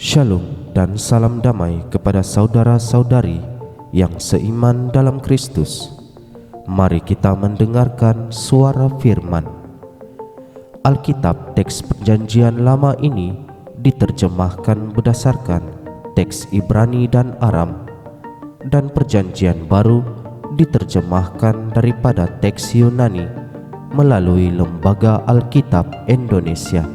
Shalom dan salam damai kepada saudara-saudari yang seiman dalam Kristus. Mari kita mendengarkan suara firman. Alkitab teks Perjanjian Lama ini diterjemahkan berdasarkan teks Ibrani dan Aram, dan Perjanjian Baru diterjemahkan daripada teks Yunani melalui Lembaga Alkitab Indonesia.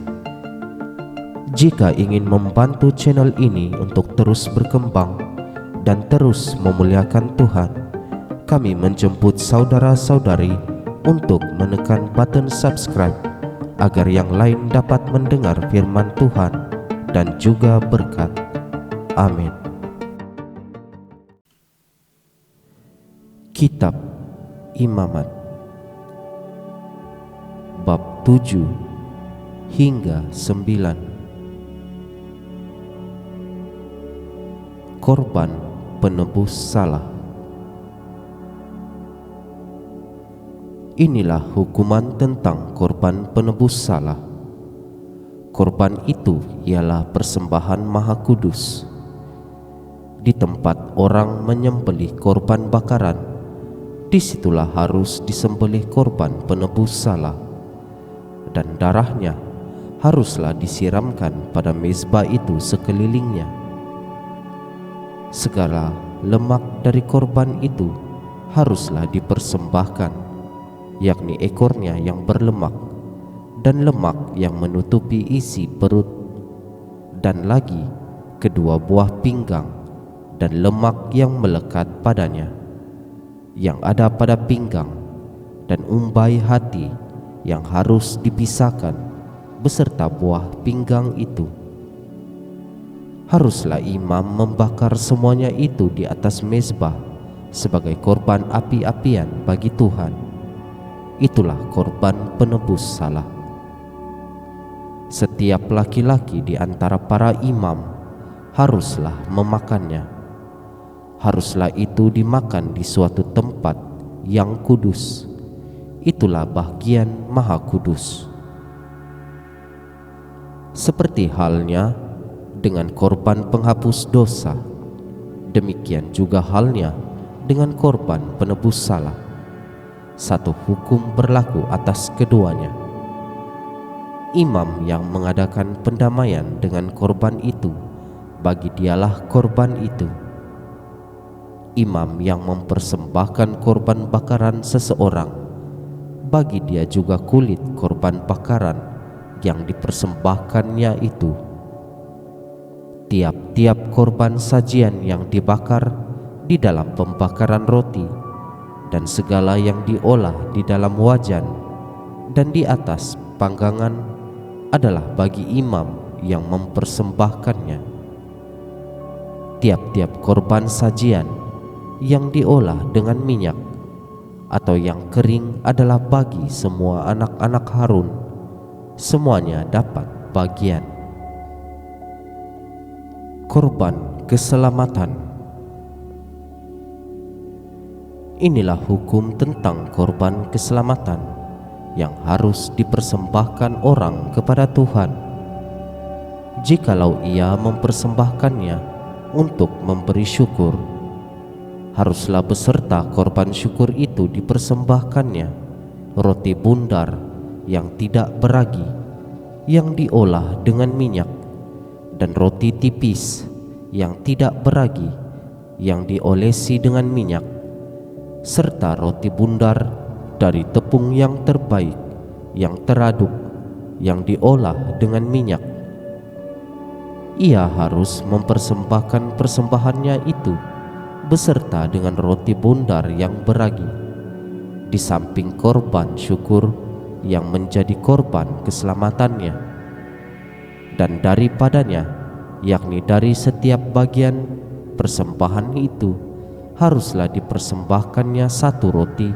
Jika ingin membantu channel ini untuk terus berkembang dan terus memuliakan Tuhan, kami menjemput saudara-saudari untuk menekan button subscribe agar yang lain dapat mendengar firman Tuhan dan juga berkat. Amin. Kitab Imamat bab 7 hingga 9. Korban penebus salah. Inilah hukuman tentang korban penebus salah. Korban itu ialah persembahan maha kudus. Di tempat orang menyembelih korban bakaran, disitulah harus disembelih korban penebus salah, dan darahnya haruslah disiramkan pada mezbah itu sekelilingnya. Segala lemak dari korban itu haruslah dipersembahkan, yakni ekornya yang berlemak dan lemak yang menutupi isi perut, dan lagi kedua buah pinggang dan lemak yang melekat padanya, yang ada pada pinggang, dan umbai hati yang harus dipisahkan beserta buah pinggang itu. Haruslah imam membakar semuanya itu di atas mezbah sebagai korban api-apian bagi Tuhan. Itulah korban penebus salah. Setiap laki-laki di antara para imam haruslah memakannya. Haruslah itu dimakan di suatu tempat yang kudus. Itulah bagian maha kudus. Seperti halnya dengan korban penghapus dosa, demikian juga halnya dengan korban penebus salah. Satu hukum berlaku atas keduanya. Imam yang mengadakan pendamaian dengan korban itu, bagi dialah korban itu. Imam yang mempersembahkan korban bakaran seseorang, bagi dia juga kulit korban bakaran yang dipersembahkannya itu. Tiap-tiap korban sajian yang dibakar di dalam pembakaran roti, dan segala yang diolah di dalam wajan dan di atas panggangan adalah bagi imam yang mempersembahkannya. Tiap-tiap korban sajian yang diolah dengan minyak atau yang kering adalah bagi semua anak-anak Harun. Semuanya dapat bagian. Korban keselamatan. Inilah hukum tentang korban keselamatan yang harus dipersembahkan orang kepada Tuhan. Jikalau ia mempersembahkannya untuk memberi syukur, haruslah beserta korban syukur itu dipersembahkannya roti bundar yang tidak beragi, yang diolah dengan minyak, dan roti tipis yang tidak beragi, yang diolesi dengan minyak, serta roti bundar dari tepung yang terbaik, yang teraduk, yang diolah dengan minyak. Ia harus mempersembahkan persembahannya itu beserta dengan roti bundar yang beragi, di samping korban syukur yang menjadi korban keselamatannya. Dan daripadanya, yakni dari setiap bagian persembahan itu, haruslah dipersembahkannya satu roti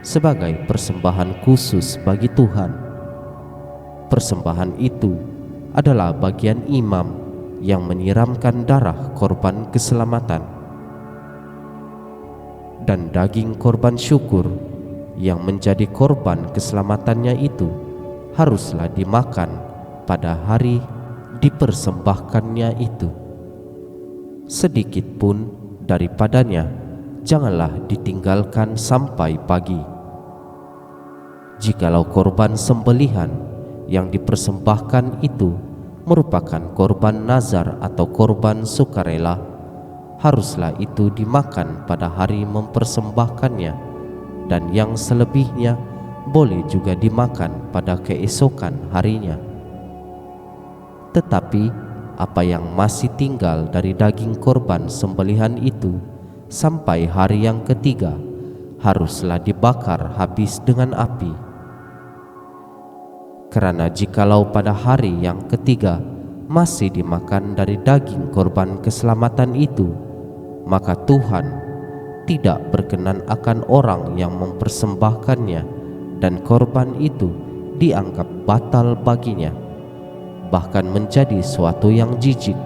sebagai persembahan khusus bagi Tuhan. Persembahan itu adalah bagian imam yang menyiramkan darah korban keselamatan. Dan daging korban syukur yang menjadi korban keselamatannya itu haruslah dimakan pada hari dipersembahkannya itu. Sedikit pun daripadanya janganlah ditinggalkan sampai pagi. Jikalau korban sembelihan yang dipersembahkan itu merupakan korban nazar atau korban sukarela, haruslah itu dimakan pada hari mempersembahkannya, dan yang selebihnya boleh juga dimakan pada keesokan harinya. Tetapi apa yang masih tinggal dari daging korban sembelihan itu sampai hari yang ketiga haruslah dibakar habis dengan api. Karena jikalau pada hari yang ketiga masih dimakan dari daging korban keselamatan itu, maka Tuhan tidak berkenan akan orang yang mempersembahkannya, dan korban itu dianggap batal baginya, bahkan menjadi suatu yang jijik,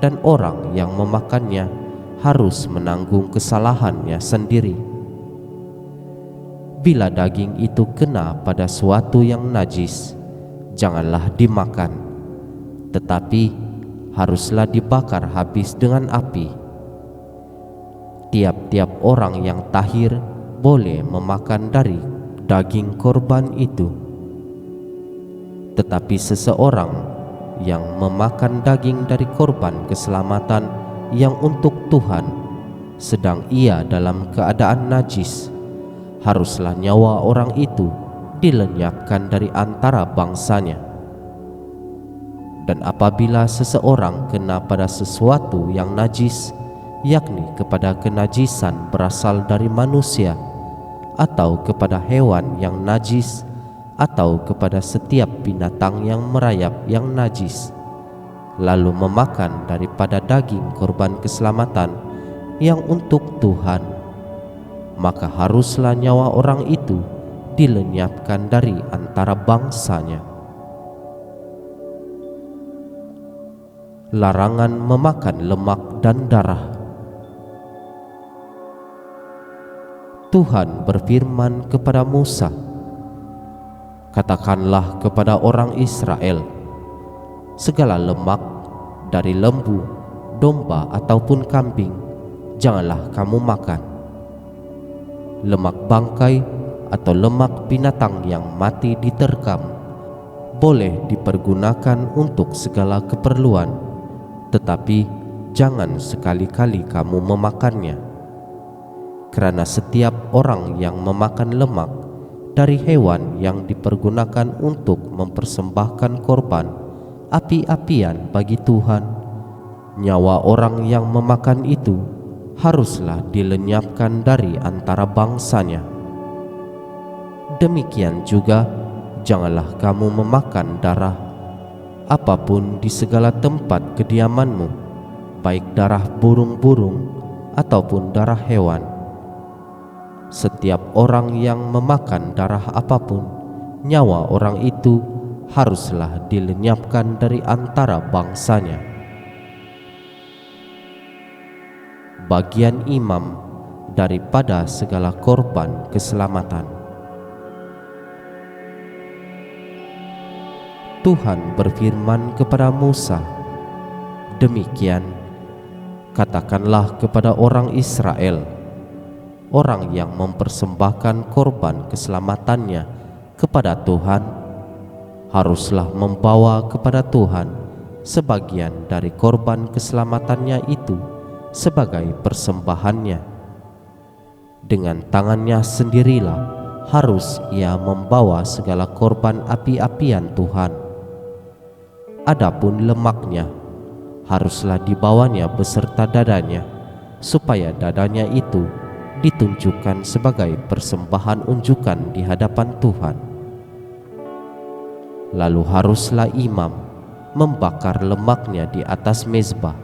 dan orang yang memakannya harus menanggung kesalahannya sendiri. Bila daging itu kena pada suatu yang najis, janganlah dimakan, tetapi haruslah dibakar habis dengan api. Tiap-tiap orang yang tahir boleh memakan dari daging korban itu. Tetapi seseorang yang memakan daging dari korban keselamatan yang untuk Tuhan, sedang ia dalam keadaan najis, haruslah nyawa orang itu dilenyapkan dari antara bangsanya. Dan apabila seseorang kena pada sesuatu yang najis, yakni kepada kenajisan berasal dari manusia, atau kepada hewan yang najis, atau kepada setiap binatang yang merayap yang najis, lalu memakan daripada daging korban keselamatan yang untuk Tuhan, maka haruslah nyawa orang itu dilenyapkan dari antara bangsanya. Larangan memakan lemak dan darah. Tuhan berfirman kepada Musa, "Katakanlah kepada orang Israel, segala lemak dari lembu, domba ataupun kambing janganlah kamu makan. Lemak bangkai atau lemak binatang yang mati diterkam boleh dipergunakan untuk segala keperluan, tetapi jangan sekali-kali kamu memakannya. Karena setiap orang yang memakan lemak dari hewan yang dipergunakan untuk mempersembahkan korban api-apian bagi Tuhan, nyawa orang yang memakan itu haruslah dilenyapkan dari antara bangsanya. Demikian juga janganlah kamu memakan darah apapun di segala tempat kediamanmu, baik darah burung-burung ataupun darah hewan. Setiap orang yang memakan darah apapun, nyawa orang itu haruslah dilenyapkan dari antara bangsanya." Bagian imam daripada segala korban keselamatan. Tuhan berfirman kepada Musa, "Demikian, katakanlah kepada orang Israel, orang yang mempersembahkan korban keselamatannya kepada Tuhan, haruslah membawa kepada Tuhan sebagian dari korban keselamatannya itu sebagai persembahannya. Dengan tangannya sendirilah harus ia membawa segala korban api-apian Tuhan. Adapun lemaknya haruslah dibawanya beserta dadanya, supaya dadanya itu ditunjukkan sebagai persembahan unjukan di hadapan Tuhan. Lalu haruslah imam membakar lemaknya di atas mezbah,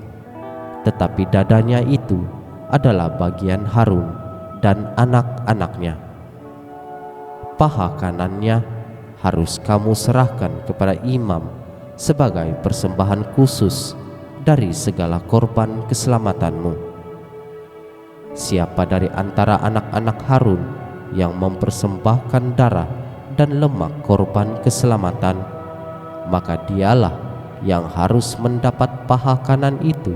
tetapi dadanya itu adalah bagian Harun dan anak-anaknya. Paha kanannya harus kamu serahkan kepada imam sebagai persembahan khusus dari segala korban keselamatanmu. Siapa dari antara anak-anak Harun yang mempersembahkan darah dan lemak korban keselamatan, maka dialah yang harus mendapat paha kanan itu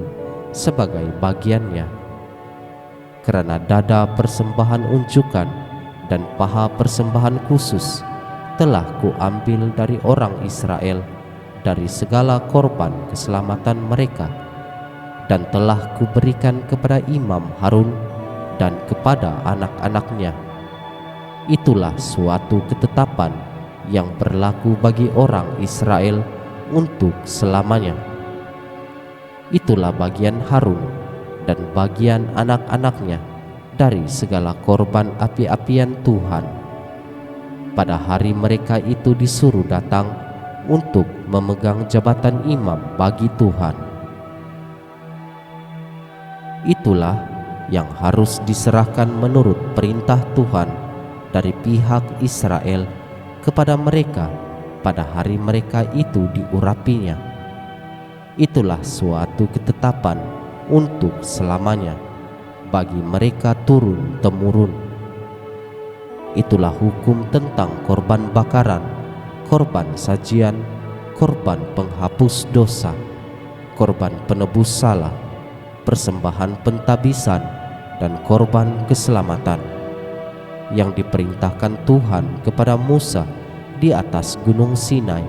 sebagai bagiannya. Karena dada persembahan unjukan dan paha persembahan khusus telah kuambil dari orang Israel dari segala korban keselamatan mereka, dan telah kuberikan kepada Imam Harun dan kepada anak-anaknya. Itulah suatu ketetapan yang berlaku bagi orang Israel untuk selamanya. Itulah bagian Harun dan bagian anak-anaknya dari segala korban api-apian Tuhan. Pada hari mereka itu disuruh datang untuk memegang jabatan imam bagi Tuhan. Itulah yang harus diserahkan menurut perintah Tuhan dari pihak Israel kepada mereka pada hari mereka itu diurapinya. Itulah suatu ketetapan untuk selamanya bagi mereka turun-temurun. Itulah hukum tentang korban bakaran, korban sajian, korban penghapus dosa, korban penebus salah, persembahan pentabisan, dan korban keselamatan yang diperintahkan Tuhan kepada Musa di atas gunung Sinai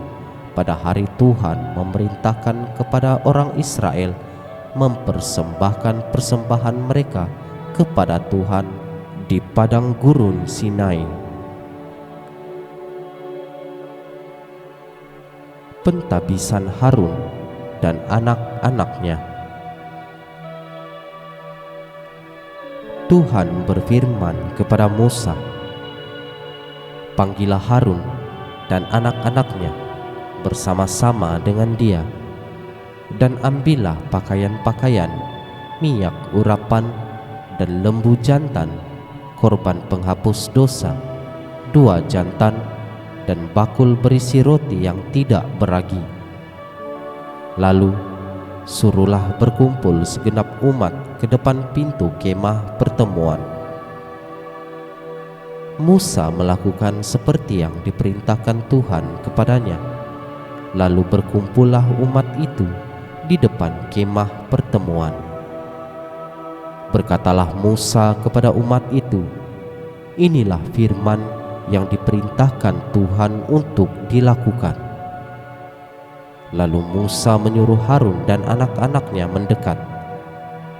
pada hari Tuhan memerintahkan kepada orang Israel mempersembahkan persembahan mereka kepada Tuhan di padang gurun Sinai. Pentabisan Harun dan anak-anaknya. Tuhan berfirman kepada Musa, "Panggillah Harun dan anak-anaknya bersama-sama dengan dia, dan ambillah pakaian-pakaian, minyak urapan, dan lembu jantan, korban penghapus dosa, 2 jantan, dan bakul berisi roti yang tidak beragi. Lalu suruhlah berkumpul segenap umat ke depan pintu kemah pertemuan." Musa melakukan seperti yang diperintahkan Tuhan kepadanya. Lalu berkumpullah umat itu di depan kemah pertemuan. Berkatalah Musa kepada umat itu, "Inilah firman yang diperintahkan Tuhan untuk dilakukan." Lalu Musa menyuruh Harun dan anak-anaknya mendekat,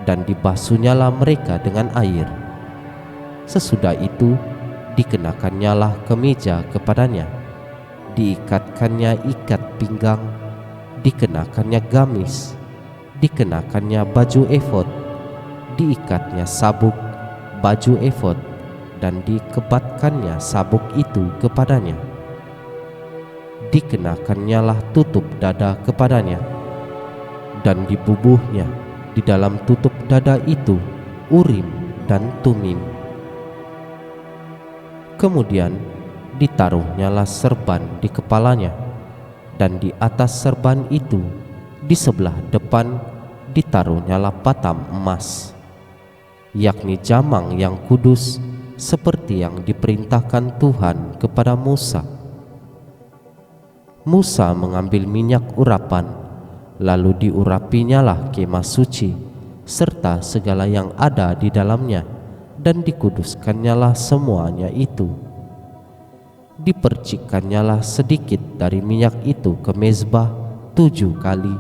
dan dibasuhnyalah mereka dengan air. Sesudah itu dikenakannyalah kemeja kepadanya, diikatkannya ikat pinggang, dikenakannya gamis, dikenakannya baju efod, diikatnya sabuk baju efod, dan dikebatkannya sabuk itu kepadanya. Dikenakannya tutup dada kepadanya, dan dibubuhnya di dalam tutup dada itu Urim dan Tumim. Kemudian ditaruhnyalah serban di kepalanya, dan di atas serban itu di sebelah depan ditaruhnyalah patam emas, yakni jamang yang kudus, seperti yang diperintahkan Tuhan kepada Musa. Musa mengambil minyak urapan, lalu diurapinyalah kemah suci serta segala yang ada di dalamnya, dan dikuduskannya semuanya itu. Dipercikkannyalah sedikit dari minyak itu ke mezbah 7 kali,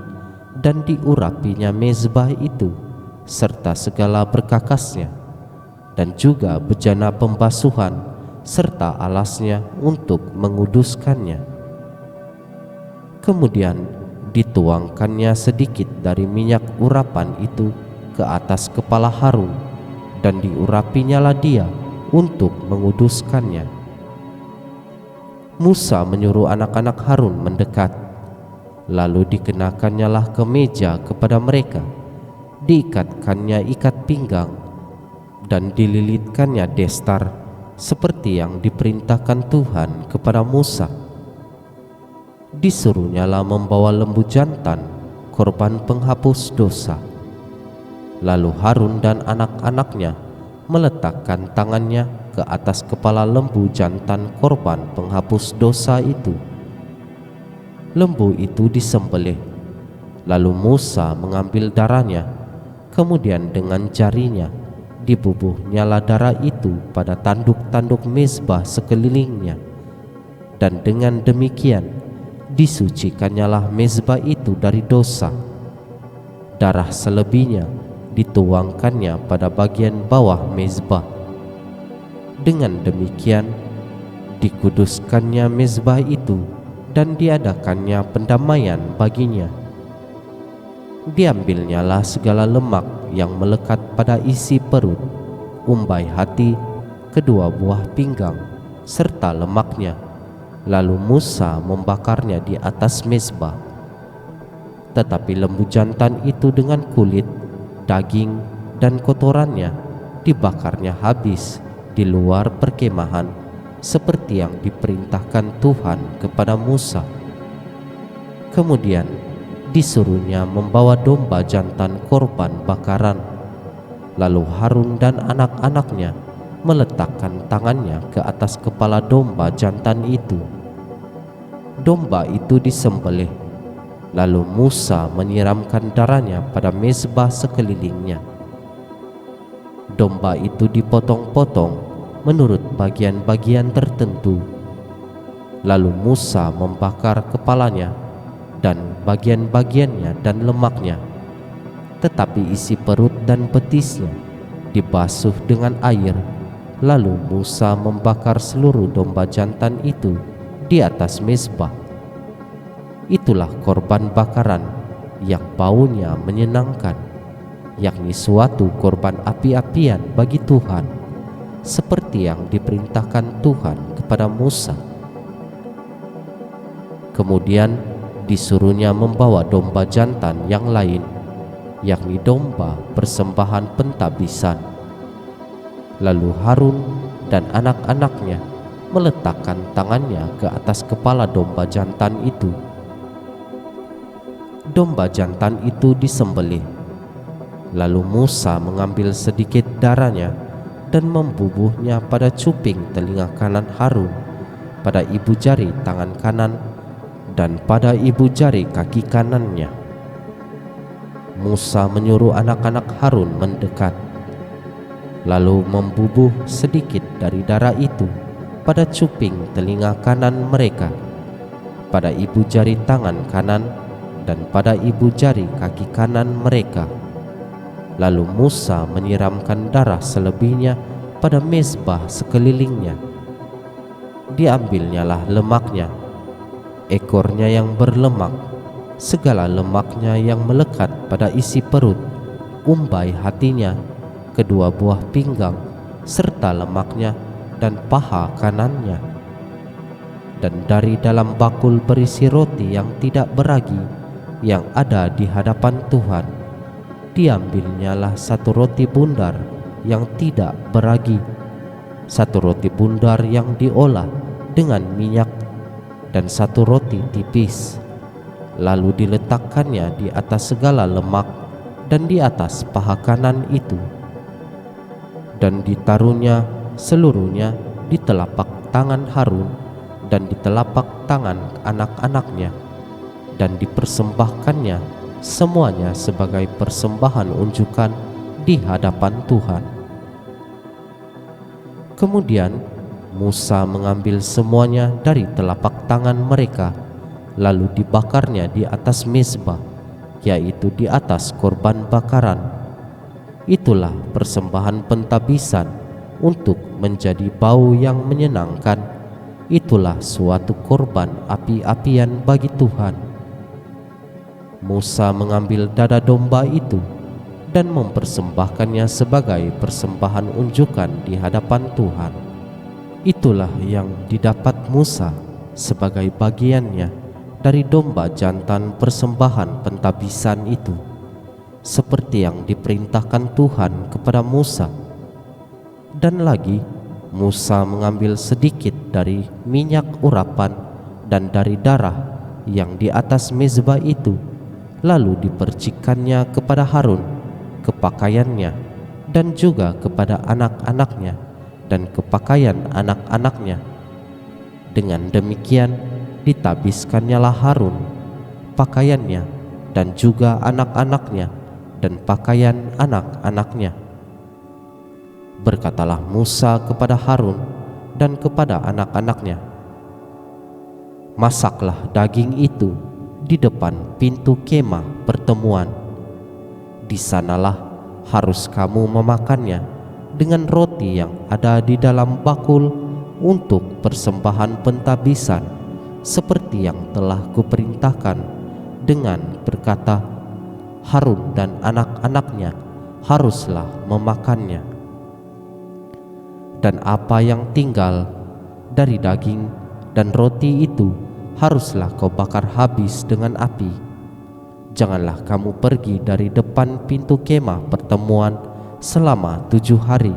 dan diurapinya mezbah itu serta segala berkakasnya, dan juga bejana pembasuhan serta alasnya untuk menguduskannya. Kemudian dituangkannya sedikit dari minyak urapan itu ke atas kepala Harun, dan diurapinyalah dia untuk menguduskannya. Musa menyuruh anak-anak Harun mendekat, lalu dikenakannya kemeja kepada mereka, diikatkannya ikat pinggang, dan dililitkannya destar seperti yang diperintahkan Tuhan kepada Musa. Disuruhnyalah membawa lembu jantan, korban penghapus dosa. Lalu Harun dan anak-anaknya meletakkan tangannya ke atas kepala lembu jantan korban penghapus dosa itu. Lembu itu disembelih Lalu Musa mengambil darahnya, kemudian dengan jarinya dibubuhnyalah darah itu pada tanduk-tanduk mezbah sekelilingnya, dan dengan demikian disucikannyalah mezbah itu dari dosa. Darah selebihnya dituangkannya pada bagian bawah mezbah. Dengan demikian dikuduskannya mezbah itu dan diadakannya pendamaian baginya. Diambilnyalah segala lemak yang melekat pada isi perut, umbai hati, kedua buah pinggang, serta lemaknya. Lalu Musa membakarnya di atas mezbah. Tetapi lembu jantan itu dengan kulit, daging, dan kotorannya dibakarnya habis di luar perkemahan, seperti yang diperintahkan Tuhan kepada Musa. Kemudian disuruhnya membawa domba jantan korban bakaran. Lalu Harun dan anak-anaknya meletakkan tangannya ke atas kepala domba jantan itu. Domba itu disembelih, lalu Musa menyiramkan darahnya pada mezbah sekelilingnya. Domba itu dipotong-potong menurut bagian-bagian tertentu. Lalu Musa membakar kepalanya dan bagian-bagiannya dan lemaknya, tetapi isi perut dan betisnya dibasuh dengan air. Lalu Musa membakar seluruh domba jantan itu di atas mezbah. Itulah korban bakaran yang baunya menyenangkan, yakni suatu korban api-apian bagi Tuhan, seperti yang diperintahkan Tuhan kepada Musa. Kemudian disuruhnya membawa domba jantan yang lain, yakni domba persembahan pentabisan. Lalu Harun dan anak-anaknya meletakkan tangannya ke atas kepala domba jantan itu. Domba jantan itu disembelih. Lalu Musa mengambil sedikit darahnya dan membubuhnya pada cuping telinga kanan Harun, pada ibu jari tangan kanan, dan pada ibu jari kaki kanannya. Musa menyuruh anak-anak Harun mendekat, lalu membubuh sedikit dari darah itu pada cuping telinga kanan mereka, pada ibu jari tangan kanan, dan pada ibu jari kaki kanan mereka. Lalu Musa menyiramkan darah selebihnya pada mezbah sekelilingnya. Diambilnyalah lemaknya, ekornya yang berlemak, segala lemaknya yang melekat pada isi perut, umbai hatinya, kedua buah pinggang, serta lemaknya dan paha kanannya. Dan dari dalam bakul berisi roti yang tidak beragi yang ada di hadapan Tuhan, diambilnyalah satu roti bundar yang tidak beragi, satu roti bundar yang diolah dengan minyak, dan satu roti tipis. Lalu diletakkannya di atas segala lemak dan di atas paha kanan itu, dan ditaruhnya seluruhnya di telapak tangan Harun dan di telapak tangan anak-anaknya, dan dipersembahkannya semuanya sebagai persembahan unjukan di hadapan Tuhan. Kemudian Musa mengambil semuanya dari telapak tangan mereka, lalu dibakarnya di atas mezbah, yaitu di atas korban bakaran. Itulah persembahan pentabisan untuk menjadi bau yang menyenangkan. Itulah suatu korban api-apian bagi Tuhan. Musa mengambil dada domba itu dan mempersembahkannya sebagai persembahan unjukan di hadapan Tuhan. Itulah yang didapat Musa sebagai bagiannya dari domba jantan persembahan pentabisan itu, seperti yang diperintahkan Tuhan kepada Musa. Dan lagi Musa mengambil sedikit dari minyak urapan dan dari darah yang di atas mezbah itu, lalu dipercikkannya kepada Harun, ke pakaiannya, dan juga kepada anak-anaknya dan ke pakaian anak-anaknya. Dengan demikian ditabiskannya Harun, pakaiannya, dan juga anak-anaknya dan pakaian anak-anaknya. Berkatalah Musa kepada Harun dan kepada anak-anaknya, "Masaklah daging itu di depan pintu kemah pertemuan. Di sanalah harus kamu memakannya dengan roti yang ada di dalam bakul untuk persembahan pentabisan, seperti yang telah kuperintahkan, dengan berkata, Harun dan anak-anaknya haruslah memakannya. Dan apa yang tinggal dari daging dan roti itu haruslah kau bakar habis dengan api. Janganlah kamu pergi dari depan pintu kemah pertemuan selama 7 hari,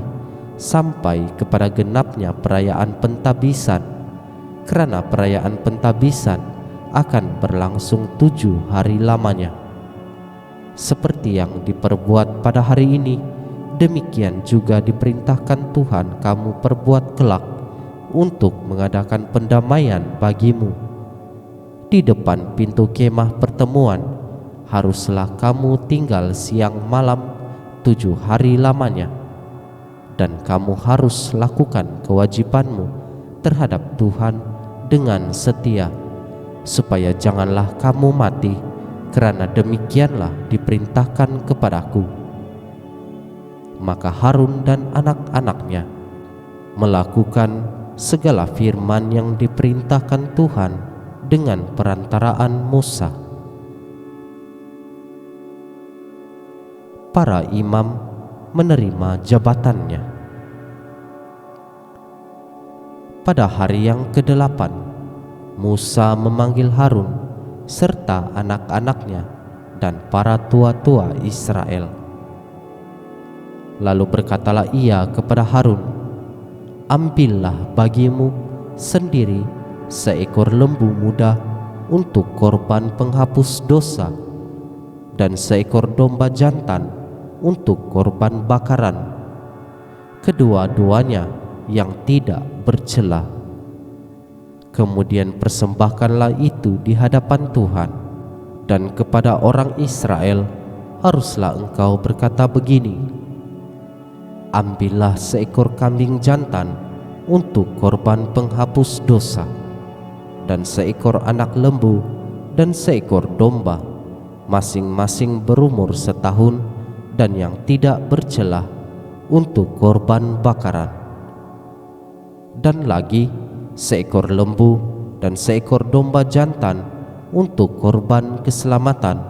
sampai kepada genapnya perayaan pentabisan, karena perayaan pentabisan akan berlangsung 7 hari lamanya. Seperti yang diperbuat pada hari ini, demikian juga diperintahkan Tuhan kamu perbuat kelak untuk mengadakan pendamaian bagimu. Di depan pintu kemah pertemuan haruslah kamu tinggal siang malam 7 hari lamanya, dan kamu harus lakukan kewajibanmu terhadap Tuhan dengan setia, supaya janganlah kamu mati, kerana demikianlah diperintahkan kepadaku." Maka Harun dan anak-anaknya melakukan segala firman yang diperintahkan Tuhan dengan perantaraan Musa. Para imam menerima jabatannya. Pada hari yang ke-8, Musa memanggil Harun serta anak-anaknya dan para tua-tua Israel. Lalu berkatalah ia kepada Harun, "Ambillah bagimu sendiri seekor lembu muda untuk korban penghapus dosa, dan seekor domba jantan untuk korban bakaran, kedua-duanya yang tidak bercela. Kemudian persembahkanlah itu di hadapan Tuhan, dan kepada orang Israel haruslah engkau berkata begini, ambillah seekor kambing jantan untuk korban penghapus dosa, dan seekor anak lembu dan seekor domba, masing-masing berumur setahun dan yang tidak bercelah, untuk korban bakaran. Dan lagi seekor lembu dan seekor domba jantan untuk korban keselamatan,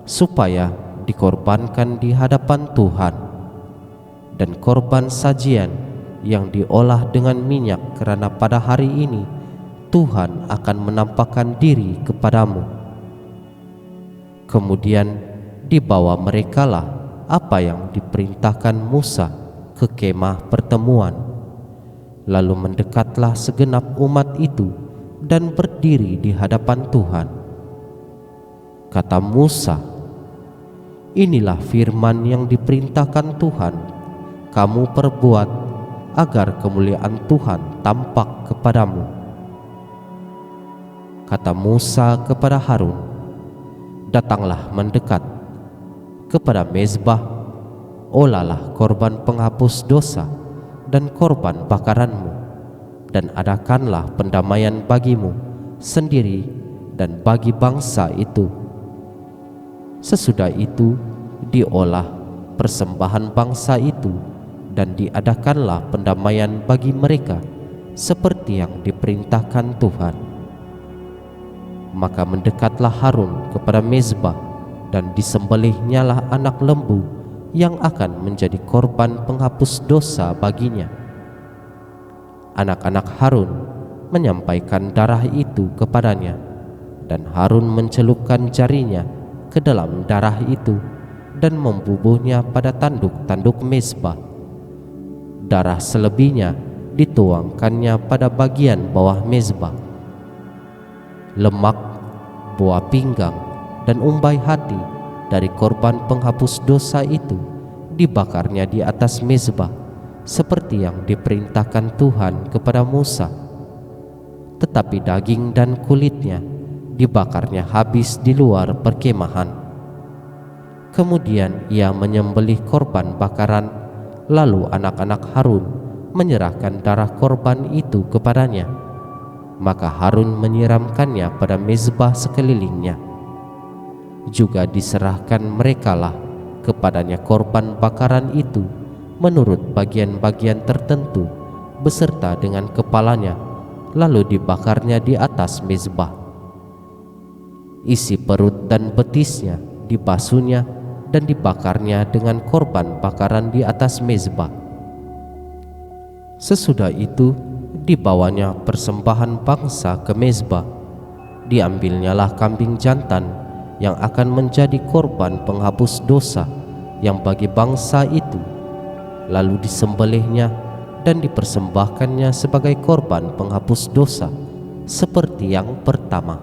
supaya dikorbankan di hadapan Tuhan. Dan korban sajian yang diolah dengan minyak, kerana pada hari ini Tuhan akan menampakkan diri kepadamu. Kemudian dibawa merekalah apa yang diperintahkan Musa ke kemah pertemuan. Lalu mendekatlah segenap umat itu dan berdiri di hadapan Tuhan. Kata Musa, "Inilah firman yang diperintahkan Tuhan kamu perbuat, agar kemuliaan Tuhan tampak kepadamu." Kata Musa kepada Harun, "Datanglah mendekat kepada mezbah, olahlah korban penghapus dosa dan korban bakaranmu, dan adakanlah pendamaian bagimu sendiri dan bagi bangsa itu. Sesudah itu diolah persembahan bangsa itu, dan diadakanlah pendamaian bagi mereka seperti yang diperintahkan Tuhan." Maka mendekatlah Harun kepada mezbah, dan disembelihnyalah anak lembu yang akan menjadi korban penghapus dosa baginya. Anak-anak Harun menyampaikan darah itu kepadanya, dan Harun mencelupkan jarinya ke dalam darah itu dan membubuhnya pada tanduk-tanduk mezbah. Darah selebihnya dituangkannya pada bagian bawah mezbah. Lemak, buah pinggang, dan umbai hati dari korban penghapus dosa itu dibakarnya di atas mezbah, seperti yang diperintahkan Tuhan kepada Musa. Tetapi daging dan kulitnya dibakarnya habis di luar perkemahan. Kemudian ia menyembelih korban bakaran, lalu anak-anak Harun menyerahkan darah korban itu kepadanya. Maka Harun menyiramkannya pada mezbah sekelilingnya. Juga diserahkan merekalah kepadanya korban bakaran itu menurut bagian-bagian tertentu beserta dengan kepalanya, lalu dibakarnya di atas mezbah. Isi perut dan betisnya dibasuhnya dan dibakarnya dengan korban bakaran di atas mezbah. Sesudah itu dibawanya persembahan bangsa ke mezbah. Diambilnyalah kambing jantan yang akan menjadi korban penghapus dosa yang bagi bangsa itu, lalu disembelihnya dan dipersembahkannya sebagai korban penghapus dosa seperti yang pertama.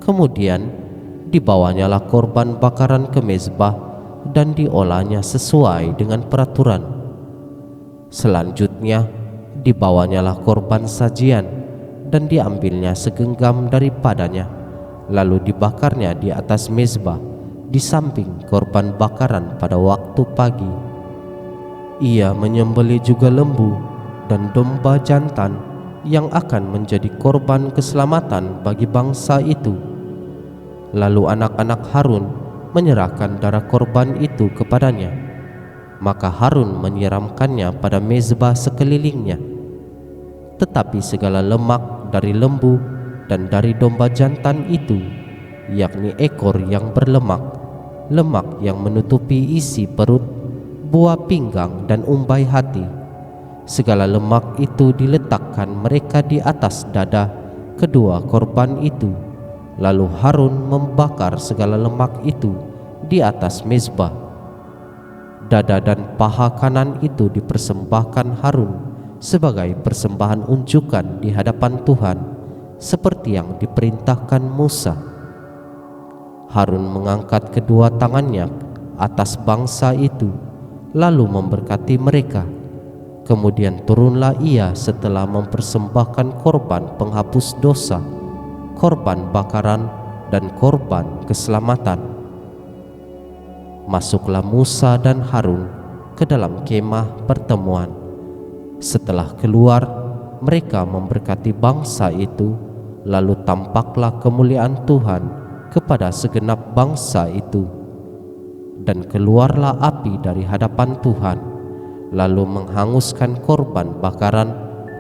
Kemudian dibawanyalah korban bakaran ke mezbah dan diolahnya sesuai dengan peraturan. Selanjutnya dibawanyalah korban sajian dan diambilnya segenggam daripadanya, lalu dibakarnya di atas mezbah di samping korban bakaran pada waktu pagi. Ia menyembelih juga lembu dan domba jantan yang akan menjadi korban keselamatan bagi bangsa itu. Lalu anak-anak Harun menyerahkan darah korban itu kepadanya. Maka Harun menyiramkannya pada mezbah sekelilingnya. Tetapi segala lemak dari lembu dan dari domba jantan itu, yakni ekor yang berlemak, lemak yang menutupi isi perut, buah pinggang dan umbai hati, segala lemak itu diletakkan mereka di atas dada kedua korban itu. Lalu Harun membakar segala lemak itu di atas mezbah. Dada dan paha kanan itu dipersembahkan Harun sebagai persembahan unjukan di hadapan Tuhan, seperti yang diperintahkan Musa. Harun mengangkat kedua tangannya atas bangsa itu, lalu memberkati mereka. Kemudian turunlah ia setelah mempersembahkan korban penghapus dosa, korban bakaran, dan korban keselamatan. Masuklah Musa dan Harun ke dalam kemah pertemuan. Setelah keluar, mereka memberkati bangsa itu, lalu tampaklah kemuliaan Tuhan kepada segenap bangsa itu. Dan keluarlah api dari hadapan Tuhan, lalu menghanguskan korban bakaran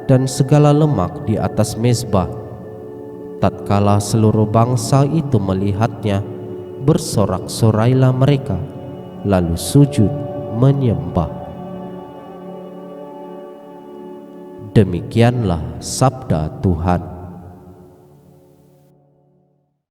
dan segala lemak di atas mezbah. Tatkala seluruh bangsa itu melihatnya, bersorak-sorailah mereka, lalu sujud menyembah. Demikianlah sabda Tuhan.